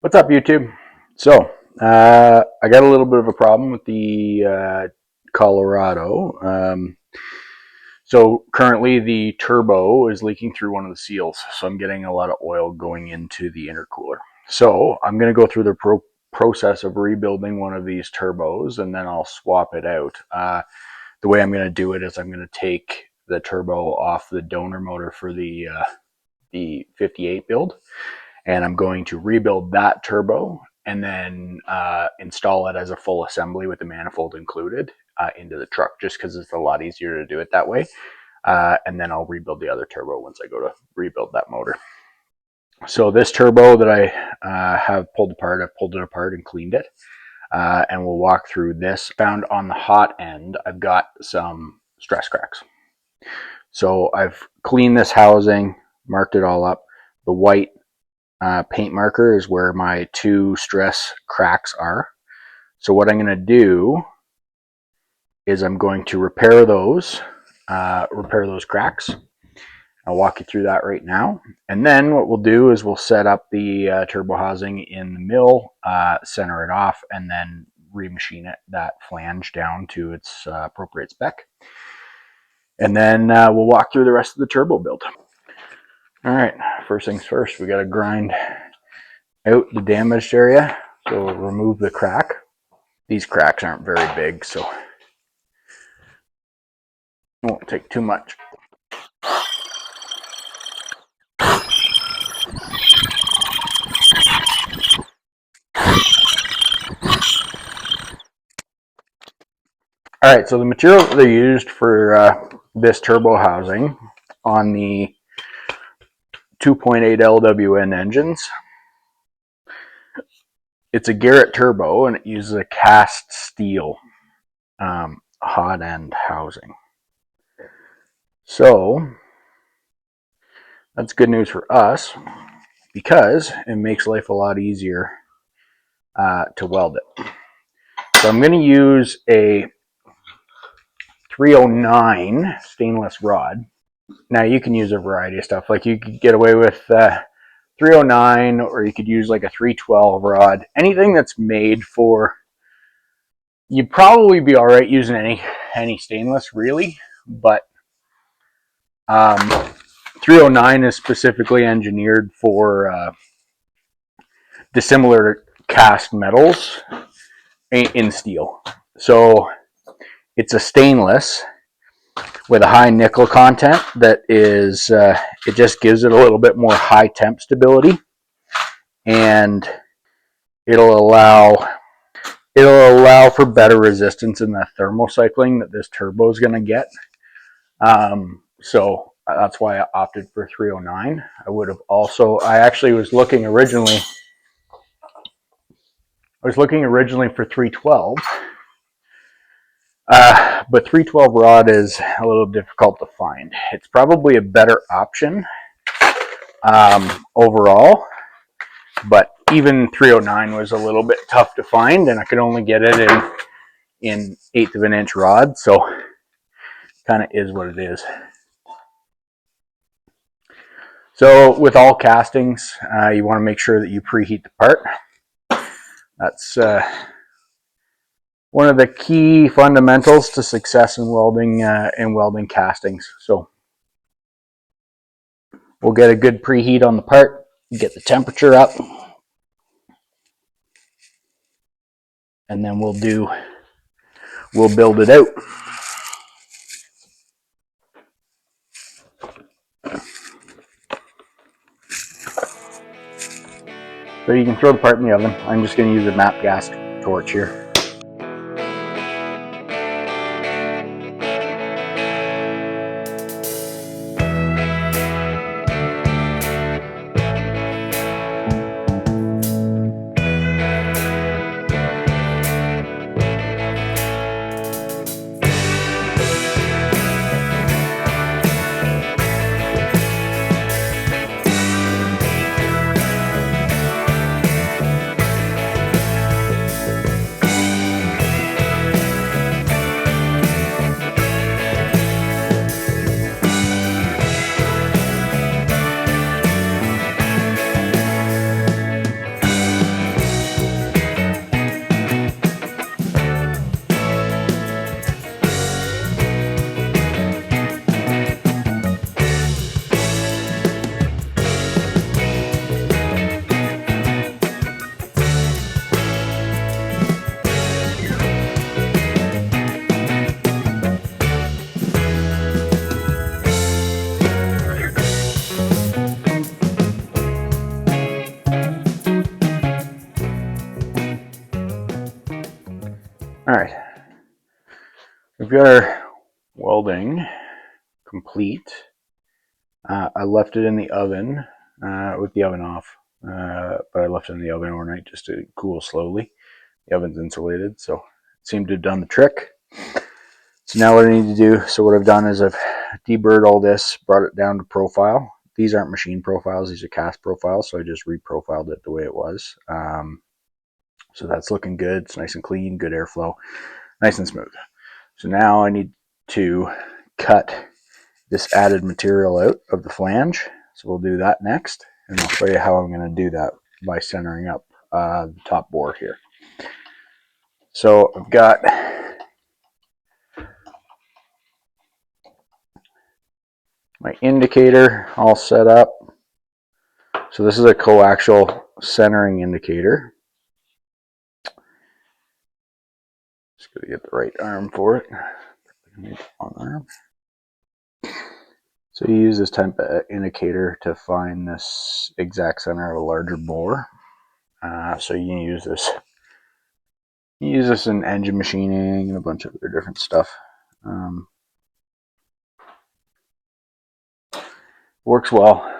What's up, YouTube? So, I got a little bit of a problem with the Colorado. So currently the turbo is leaking through one of the seals. So I'm getting a lot of oil going into the intercooler. So I'm going to go through the process of rebuilding one of these turbos, and then I'll swap it out. The way I'm going to do it is I'm going to take the turbo off the donor motor for the 58 build, and I'm going to rebuild that turbo and then install it as a full assembly with the manifold included into the truck, just because it's a lot easier to do it that way. And then I'll rebuild the other turbo once I go to rebuild that motor. So this turbo that I have pulled apart, I've pulled it apart and cleaned it. And we'll walk through this. Found on the hot end, I've got some stress cracks. So I've cleaned this housing, marked it all up. The white paint marker is where my two stress cracks are. So what I'm going to do is I'm going to repair those cracks. I'll walk you through that right now. And then what we'll do is we'll set up the turbo housing in the mill, center it off, and then remachine it, that flange, down to its appropriate spec. And then we'll walk through the rest of the turbo build. All right, first things first, we got to grind out the damaged area. So we'll remove the crack. These cracks aren't very big, so it won't take too much. All right, so the material that they used for this turbo housing on the 2.8L LWN engines, it's a Garrett turbo, and it uses a cast steel hot end housing. So that's good news for us because it makes life a lot easier to weld it. So I'm going to use a 309 stainless rod. Now you can use a variety of stuff. Like you could get away with 309, or you could use like a 312 rod. Anything that's made for, you'd probably be all right using any stainless, really. But 309 is specifically engineered for dissimilar cast metals in steel. So it's a stainless with a high nickel content that is, it just gives it a little bit more high temp stability, and it'll allow for better resistance in the thermocycling that this turbo is going to get. So that's why I opted for 309. I actually was looking originally for 312. But 312 rod is a little difficult to find. It's probably a better option overall, but even 309 was a little bit tough to find, and I could only get it in 1/8 of an inch rod, so kind of is what it is. So with all castings, you want to make sure that you preheat the part. That's one of the key fundamentals to success in welding castings. So we'll get a good preheat on the part, get the temperature up, and then we'll build it out. So you can throw the part in the oven. I'm just going to use a MAP gas torch here. we've got our welding complete. I left it in the oven with the oven off, but I left it in the oven overnight just to cool slowly. The oven's insulated, so it seemed to have done the trick. So now what I need to do, so what I've done is I've deburred all this, brought it down to profile. These aren't machine profiles, these are cast profiles, so I just reprofiled it the way it was. So that's looking good, it's nice and clean, good airflow, nice and smooth. So now I need to cut this added material out of the flange. So we'll do that next, and I'll show you how I'm going to do that by centering up the top bore here. So I've got my indicator all set up. So this is a coaxial centering indicator. Just got to get the right arm for it. Long arm. So you use this type of indicator to find this exact center of a larger bore. So you can use this. You use this in engine machining and a bunch of other different stuff. Works well.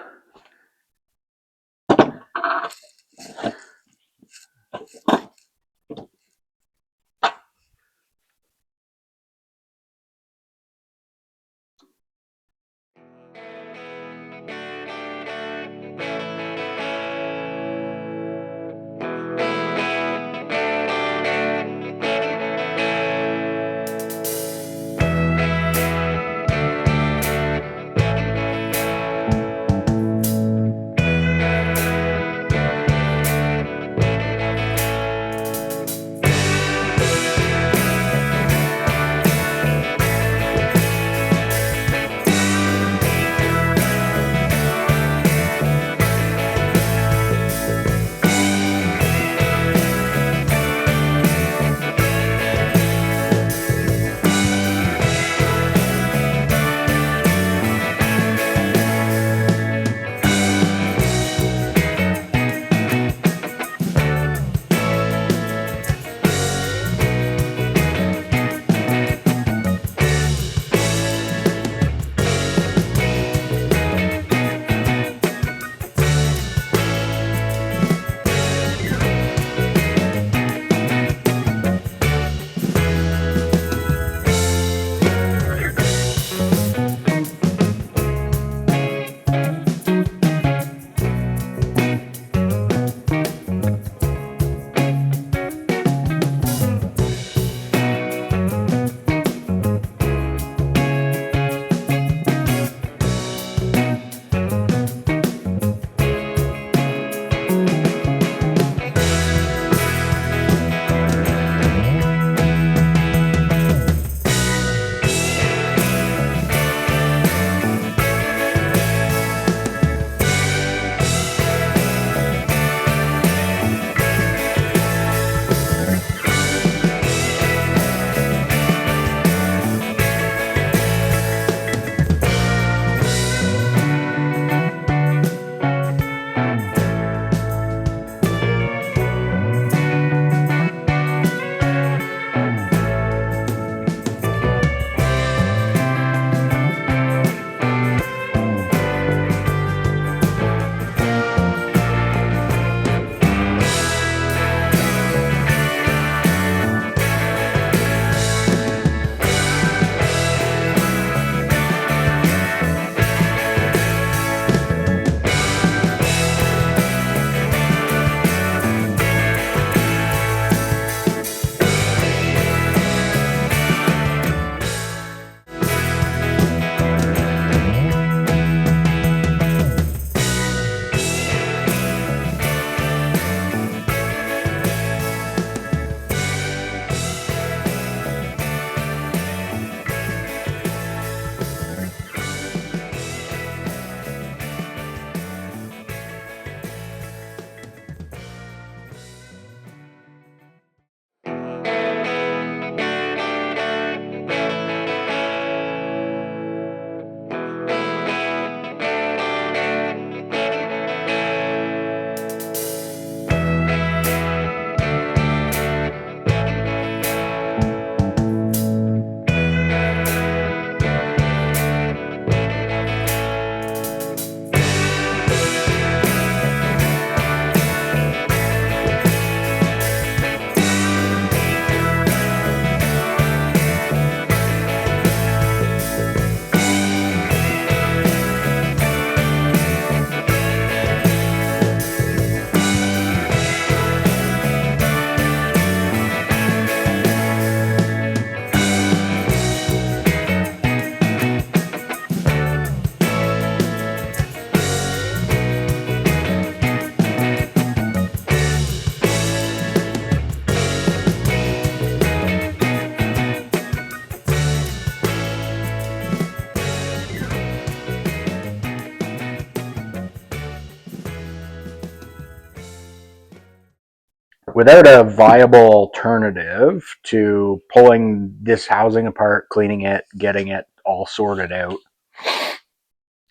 without a viable alternative to pulling this housing apart, cleaning it, getting it all sorted out,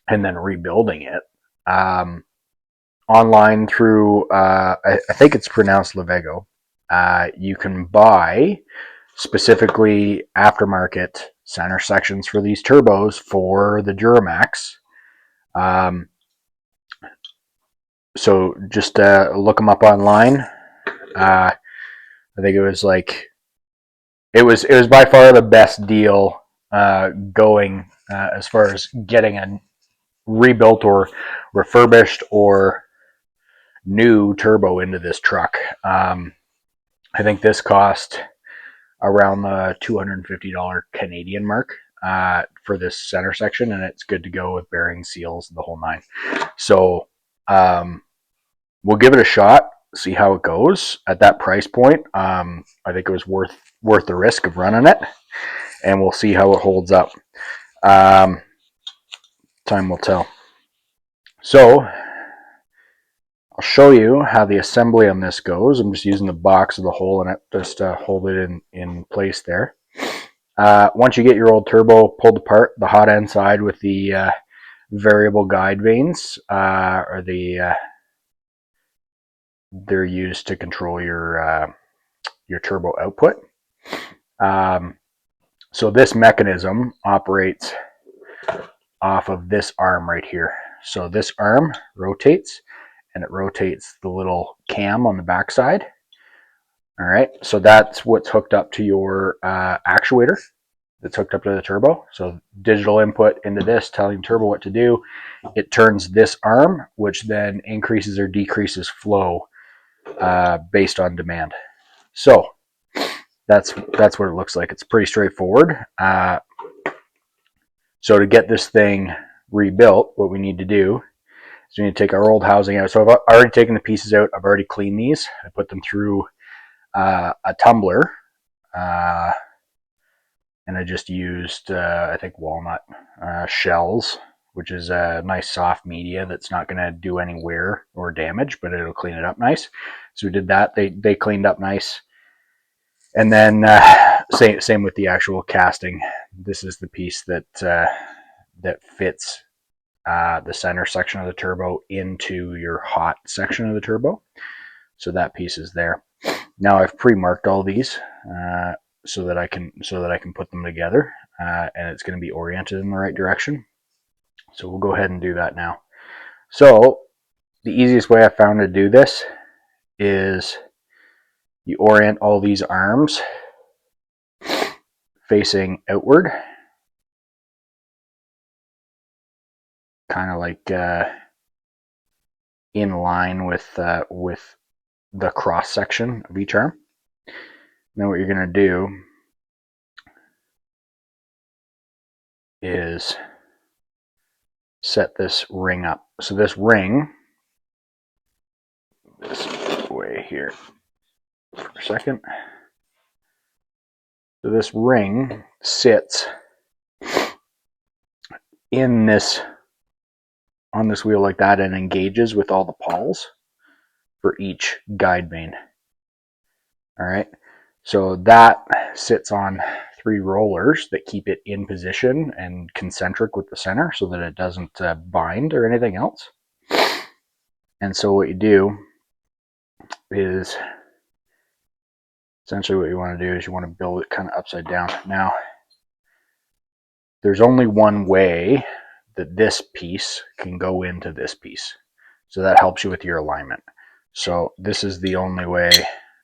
and then rebuilding it, online through, I think it's pronounced Levego, you can buy specifically aftermarket center sections for these turbos for the Duramax. So just look them up online. I think it was like it was by far the best deal going as far as getting a rebuilt or refurbished or new turbo into this truck. I think this cost around the $250 Canadian mark for this center section, and it's good to go with bearing seals, the whole nine. So we'll give it a shot, see how it goes at that price point. I think it was worth the risk of running it, and we'll see how it holds up. Time will tell. So I'll show you how the assembly on this goes. I'm just using the box with the hole in it just to hold it in place there. Once you get your old turbo pulled apart, the hot end side with the variable guide vanes are they're used to control your turbo output. So this mechanism operates off of this arm right here. So this arm rotates, and it rotates the little cam on the backside. All right, so that's what's hooked up to your actuator that's hooked up to the turbo. So digital input into this telling turbo what to do. It turns this arm, which then increases or decreases flow based on demand. So that's what it looks like. It's pretty straightforward. So to get this thing rebuilt, what we need to do is we need to take our old housing out. So I've already taken the pieces out. I've already cleaned these. I put them through a tumbler, and I just used, I think, walnut shells, which is a nice soft media that's not going to do any wear or damage, but it'll clean it up nice. So we did that. They cleaned up nice. And then same with the actual casting. This is the piece that fits the center section of the turbo into your hot section of the turbo. So that piece is there. Now I've pre-marked all these so that I can put them together, and it's going to be oriented in the right direction. So we'll go ahead and do that now. So the easiest way I found to do this is you orient all these arms facing outward, kind of like in line with the cross section of each arm. Then what you're going to do is set this ring up. So this ring, this way here for a second. So this ring sits in this, on this wheel like that, and engages with all the pawls for each guide vane. All right, so that sits on 3 rollers that keep it in position and concentric with the center so that it doesn't bind or anything else. And so what you do is, essentially what you want to do is you want to build it kind of upside down. Now, there's only one way that this piece can go into this piece. So that helps you with your alignment. So this is the only way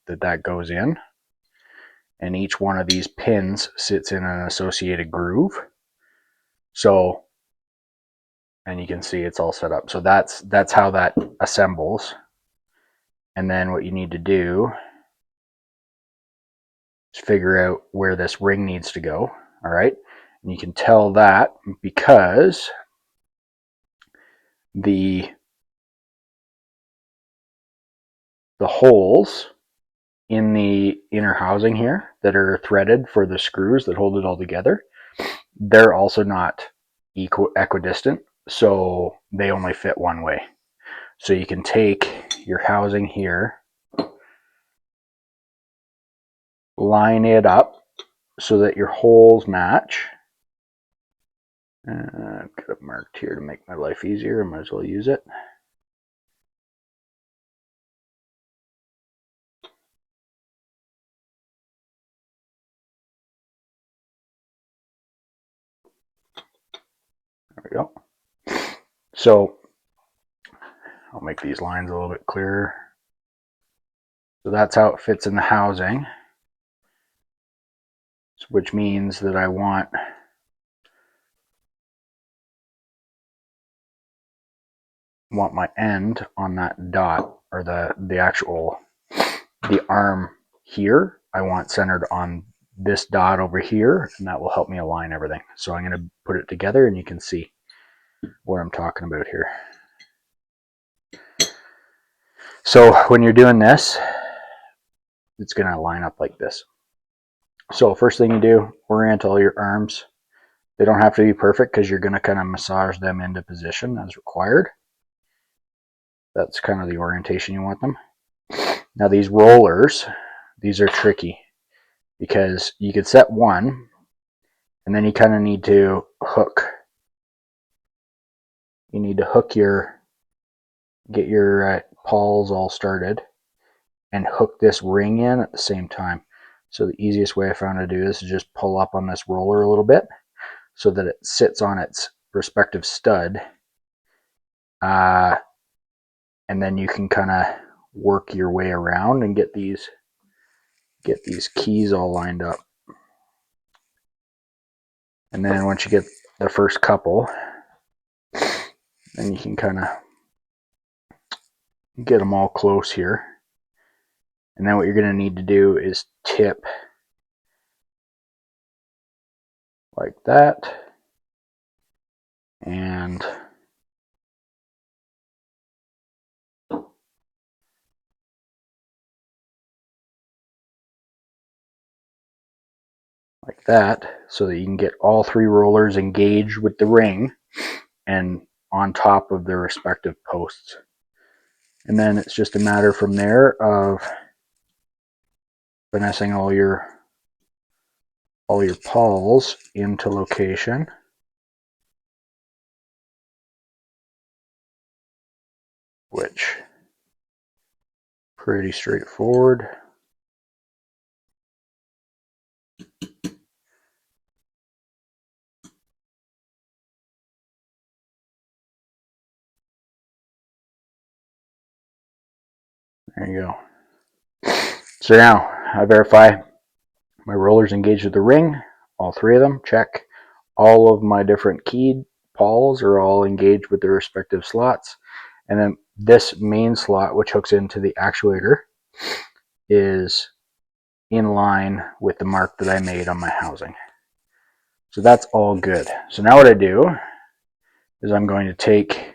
that goes in. And each one of these pins sits in an associated groove. So, and you can see it's all set up. So that's how that assembles. And then what you need to do is figure out where this ring needs to go. All right. And you can tell that because the holes in the inner housing here that are threaded for the screws that hold it all together, they're also not equidistant, so they only fit one way. So you can take your housing here line it up so that your holes match. I've got it marked here to make my life easier. I might as well use it. There we go. So I'll make these lines a little bit clearer. So that's how it fits in the housing, which means that I want my end on that dot, or the actual the arm here, I want centered on this dot over here, and that will help me align everything. So I'm going to put it together and you can see what I'm talking about here. So when you're doing this, it's going to line up like this. So first thing you do, orient all your arms. They don't have to be perfect because you're going to kind of massage them into position as required. That's kind of the orientation you want them. Now these rollers, these are tricky because you could set one and then you kind of need to hook. You need to hook get your pawls all started and hook this ring in at the same time. So the easiest way I found to do this is just pull up on this roller a little bit so that it sits on its respective stud. And then you can kind of work your way around and get these keys all lined up. And then once you get the first couple, then you can kind of get them all close here. And then what you're going to need to do is tip like that, and like that, so that you can get all three rollers engaged with the ring and on top of their respective posts. And then it's just a matter from there of finessing all your pawls into location. Which pretty straightforward. There you go. So now I verify my rollers engaged with the ring, all three of them, check. All of my different keyed pawls are all engaged with their respective slots. And then this main slot, which hooks into the actuator, is in line with the mark that I made on my housing. So that's all good. So now what I do is I'm going to take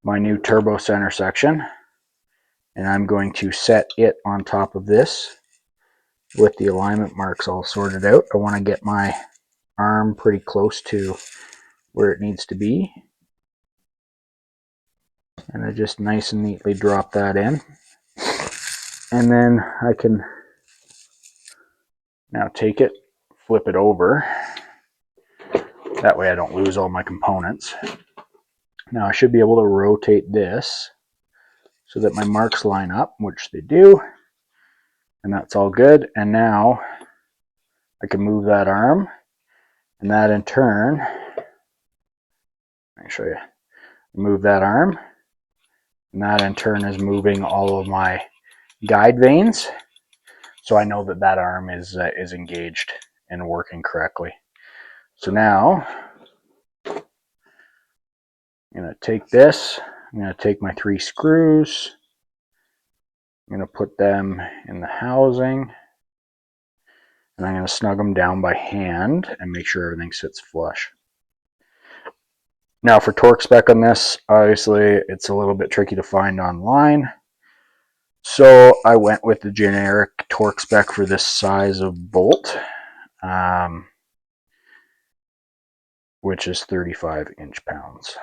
my new turbo center section and I'm going to set it on top of this with the alignment marks all sorted out. I want to get my arm pretty close to where it needs to be. And I just nice and neatly drop that in. And then I can now take it, flip it over. That way I don't lose all my components. Now I should be able to rotate this so that my marks line up, which they do. And that's all good. And now I can move that arm, and that in turn, let me show you, move that arm, and that in turn is moving all of my guide vanes. So I know that that arm is engaged and working correctly. So now I'm going to take this, I'm going to take my 3 screws, I'm going to put them in the housing, and I'm going to snug them down by hand and make sure everything sits flush. Now for torque spec on this, obviously it's a little bit tricky to find online. So I went with the generic torque spec for this size of bolt, which is 35 inch-pounds.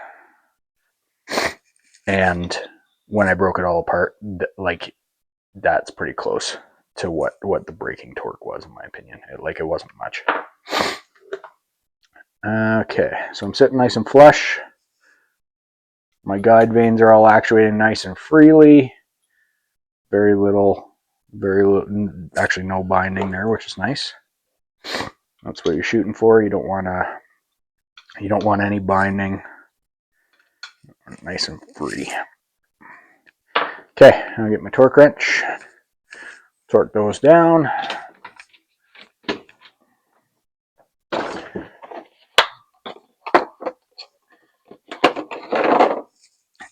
And when I broke it all apart, like that's pretty close to what the braking torque was, in my opinion. It wasn't much. Okay, so I'm sitting nice and flush. My guide vanes are all actuating nice and freely. Very little, actually no binding there, which is nice. That's what you're shooting for. You don't want any binding. Nice and free. Okay, I'll get my torque wrench. Torque those down.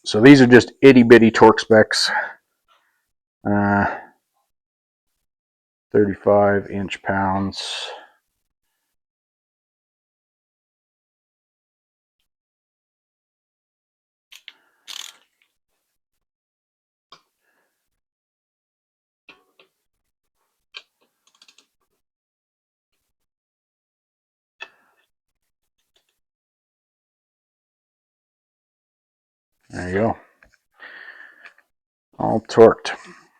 So these are just itty bitty torque specs. 35 inch-pounds. There you go. All torqued.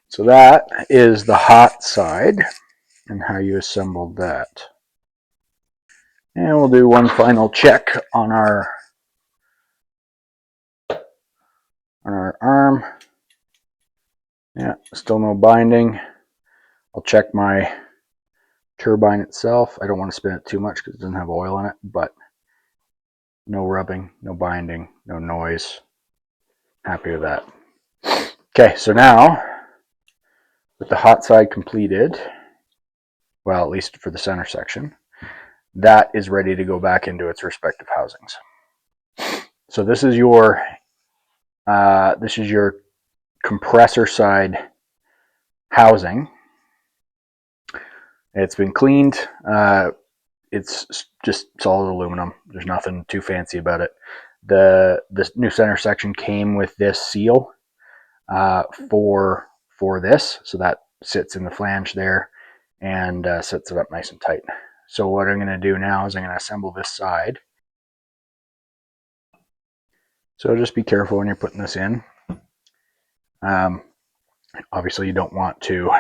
So that is the hot side and how you assemble that. And we'll do one final check on our arm. Yeah, still no binding. I'll check my turbine itself. I don't want to spin it too much because it doesn't have oil in it, but no rubbing, no binding, no noise. Happy with that. Okay, so now with the hot side completed, well, at least for the center section, that is ready to go back into its respective housings. So this is your compressor side housing. It's been cleaned. It's just solid aluminum. There's nothing too fancy about it. This new center section came with this seal for this, so that sits in the flange there and sets it up nice and tight. So what I'm going to do now is I'm going to assemble this side. So just be careful when you're putting this in. Obviously you don't want to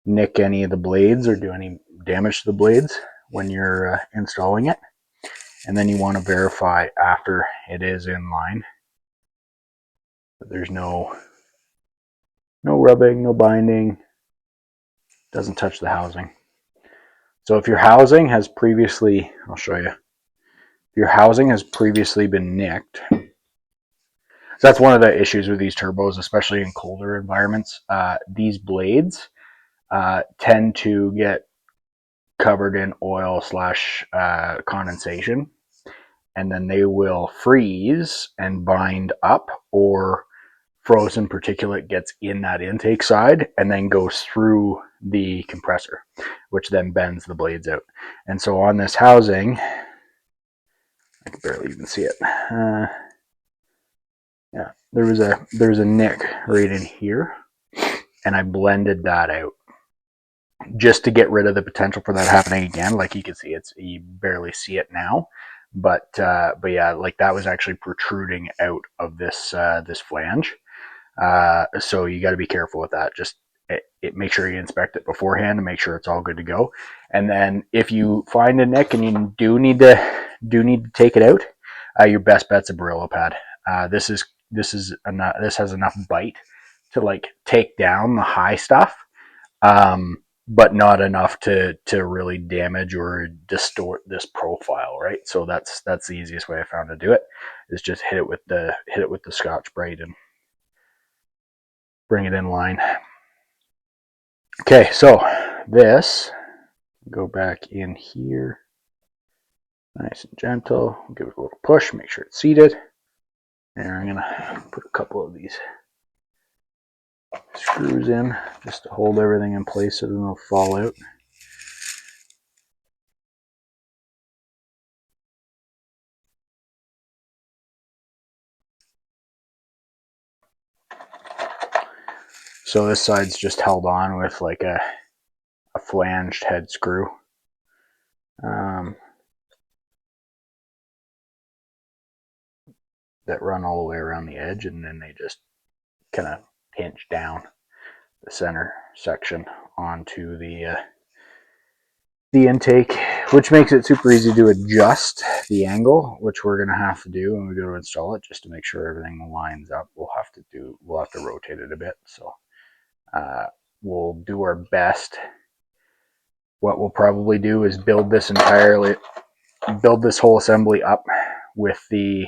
nick any of the blades or do any damage to the blades when you're installing it. And then you want to verify after it is in line that there's no rubbing, no binding, doesn't touch the housing. So if your housing has previously, I'll show you, if your housing has previously been nicked, so that's one of the issues with these turbos, especially in colder environments. These blades tend to get covered in oil / condensation, and then they will freeze and bind up, or frozen particulate gets in that intake side and then goes through the compressor, which then bends the blades out. And so on this housing, I can barely even see it. Yeah, there was a nick right in here, and I blended that out just to get rid of the potential for that happening again. Like you can see, you barely see it now, but yeah, like that was actually protruding out of this flange. So you got to be careful with that. Just make sure you inspect it beforehand and make sure it's all good to go. And then if you find a nick and you do need to take it out, your best bet's a Brillo pad. This has enough bite to like take down the high stuff, but not enough to really damage or distort this profile, right? So that's the easiest way I found to do it, is just hit it with the Scotch-Brite and bring it in line. Okay, so this, go back in here, nice and gentle, give it a little push, make sure it's seated. And I'm gonna put a couple of these screws in just to hold everything in place so there's no fallout. So this side's just held on with like a flanged head screw. That run all the way around the edge, and then they just kind of hinge down. center section onto the intake, which makes it super easy to adjust the angle, which we're going to have to do when we go to install it, just to make sure everything lines up. We'll have to rotate it a bit. So we'll do our best. What we'll probably do is build this whole assembly up with the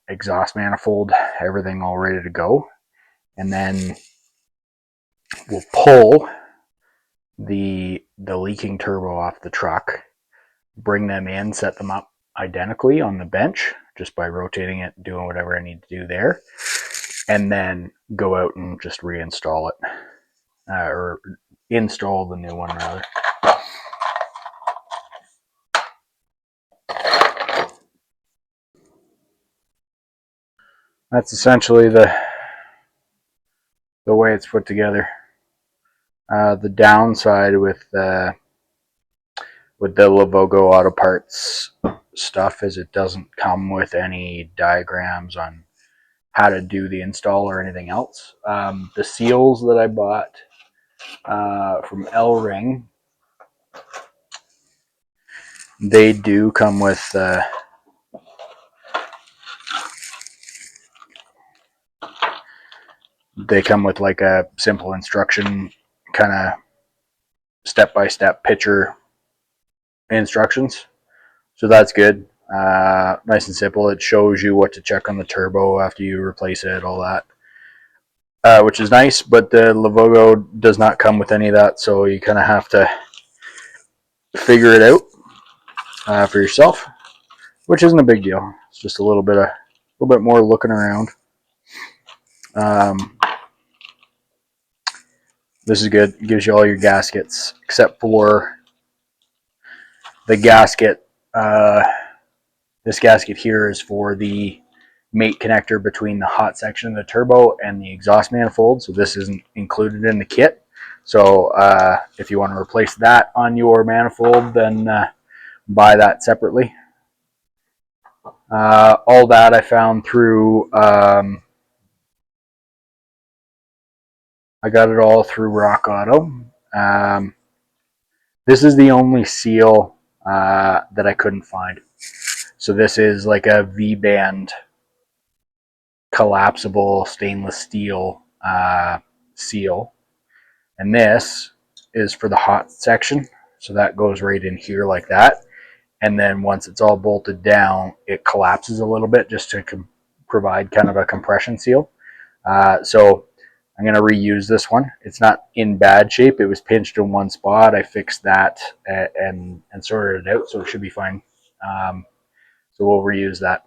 exhaust manifold, everything all ready to go, and then we'll pull the leaking turbo off the truck, bring them in, set them up identically on the bench just by rotating it, doing whatever I need to do there, and then go out and just reinstall it, or install the new one rather. That's essentially the way it's put together. The downside with the Lavogo Auto Parts stuff is it doesn't come with any diagrams on how to do the install or anything else. The seals that I bought from L-Ring, they do come with like a simple instruction, kind of step-by-step picture instructions, so that's good. Nice and simple. It shows you what to check on the turbo after you replace it, all that, which is nice, but the Lavogo does not come with any of that, so you kind of have to figure it out for yourself, which isn't a big deal. It's just a little bit more looking around. This is good. It gives you all your gaskets, except for the gasket. This gasket here is for the mate connector between the hot section of the turbo and the exhaust manifold, so this isn't included in the kit. So if you want to replace that on your manifold, then buy that separately. All that I found through, I got it all through Rock Auto. This is the only seal that I couldn't find. So this is like a V-band collapsible stainless steel seal. And this is for the hot section. So that goes right in here like that. And then once it's all bolted down, it collapses a little bit just to provide kind of a compression seal. So I'm going to reuse this one. It's not in bad shape. It was pinched in one spot. I fixed that and sorted it out, so it should be fine. So we'll reuse that.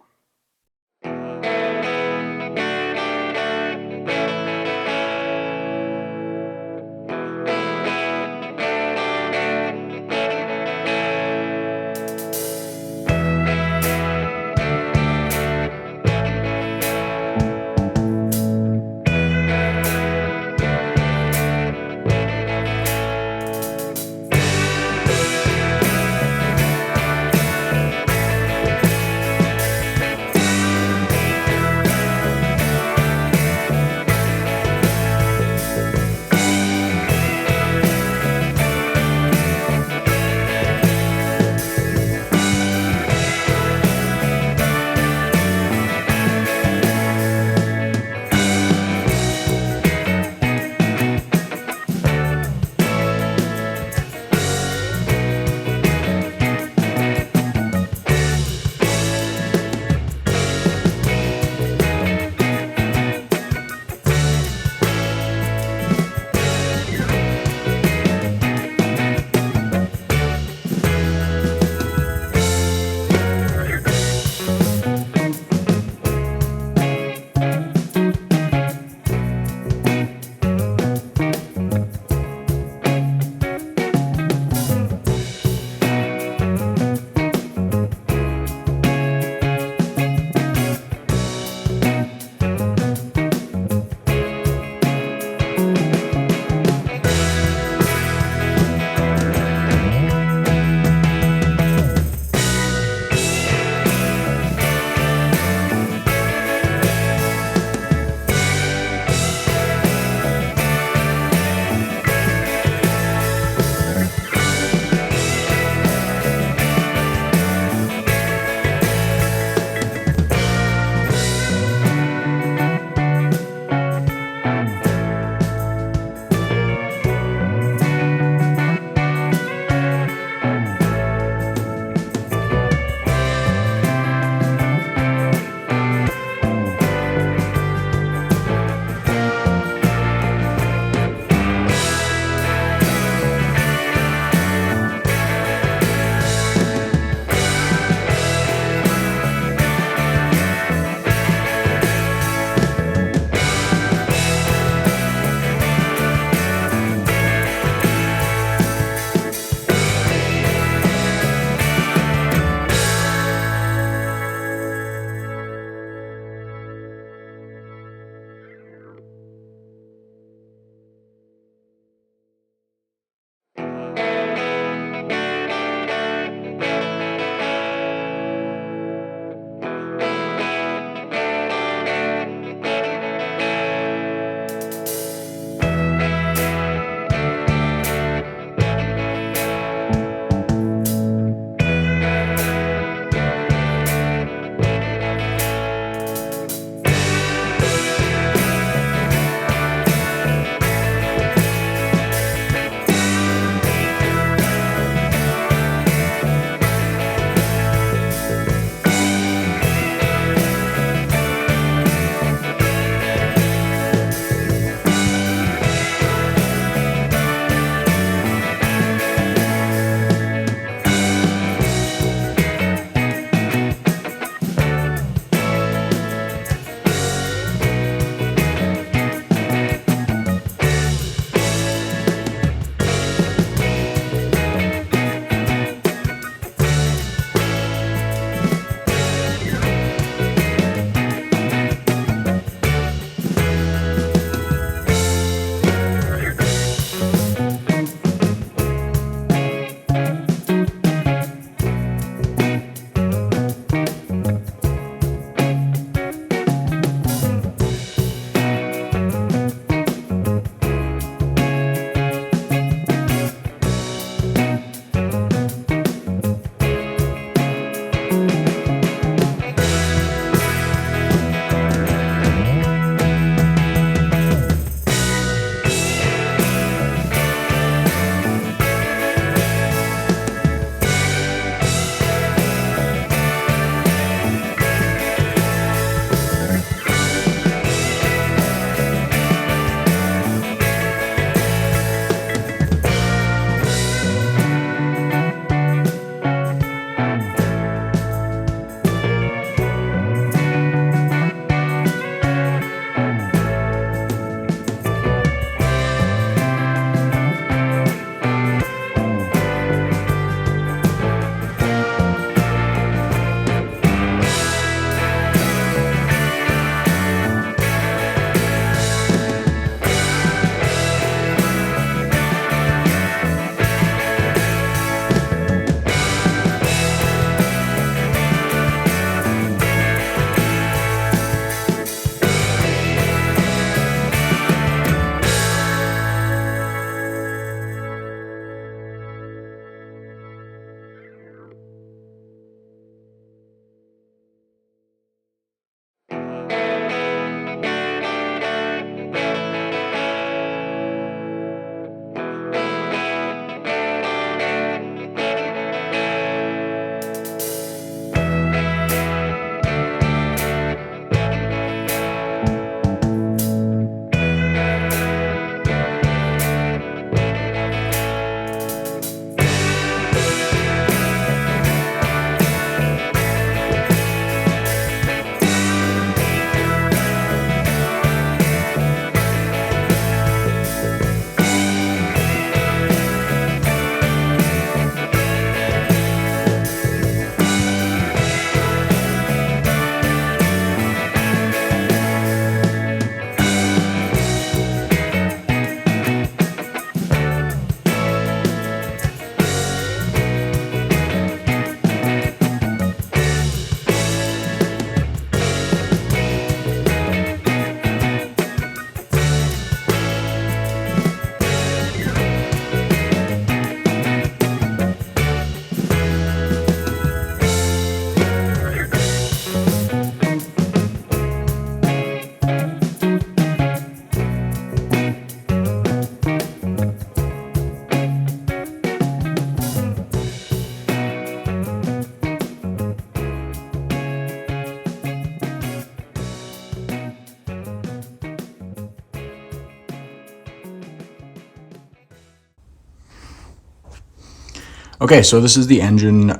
Okay, so this is the engine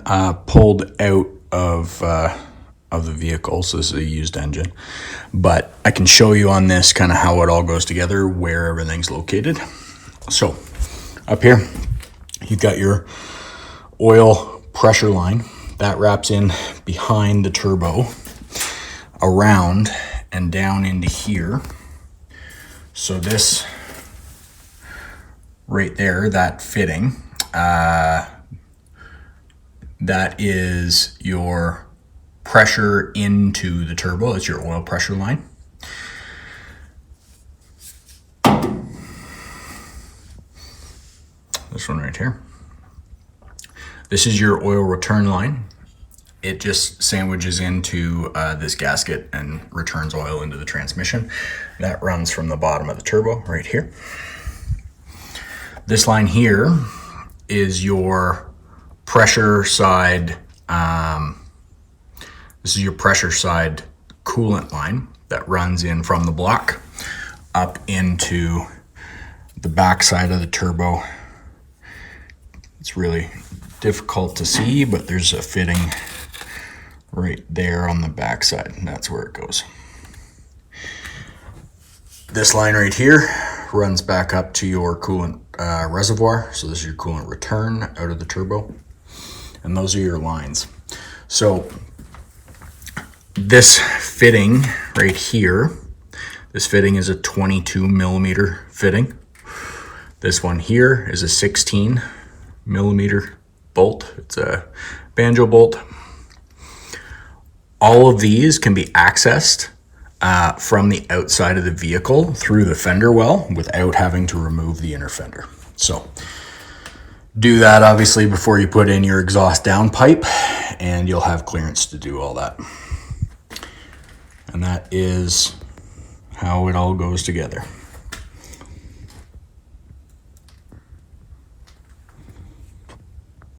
pulled out of the vehicle. So this is a used engine, but I can show you on this kind of how it all goes together, where everything's located. So up here, you've got your oil pressure line that wraps in behind the turbo, around and down into here. So this right there, that fitting, that is your pressure into the turbo. It's your oil pressure line. This one right here. This is your oil return line. It just sandwiches into this gasket and returns oil into the transmission. That runs from the bottom of the turbo right here. This line here is your pressure side. This is your pressure side coolant line that runs in from the block up into the back side of the turbo. It's really difficult to see, but there's a fitting right there on the back side, and that's where it goes. This line right here runs back up to your coolant reservoir. So this is your coolant return out of the turbo, and those are your lines. So this fitting right here, this fitting is a 22 millimeter fitting. This one here is a 16 millimeter bolt. It's a banjo bolt. All of these can be accessed from the outside of the vehicle through the fender well without having to remove the inner fender. So do that obviously before you put in your exhaust downpipe, and you'll have clearance to do all that. And that is how it all goes together.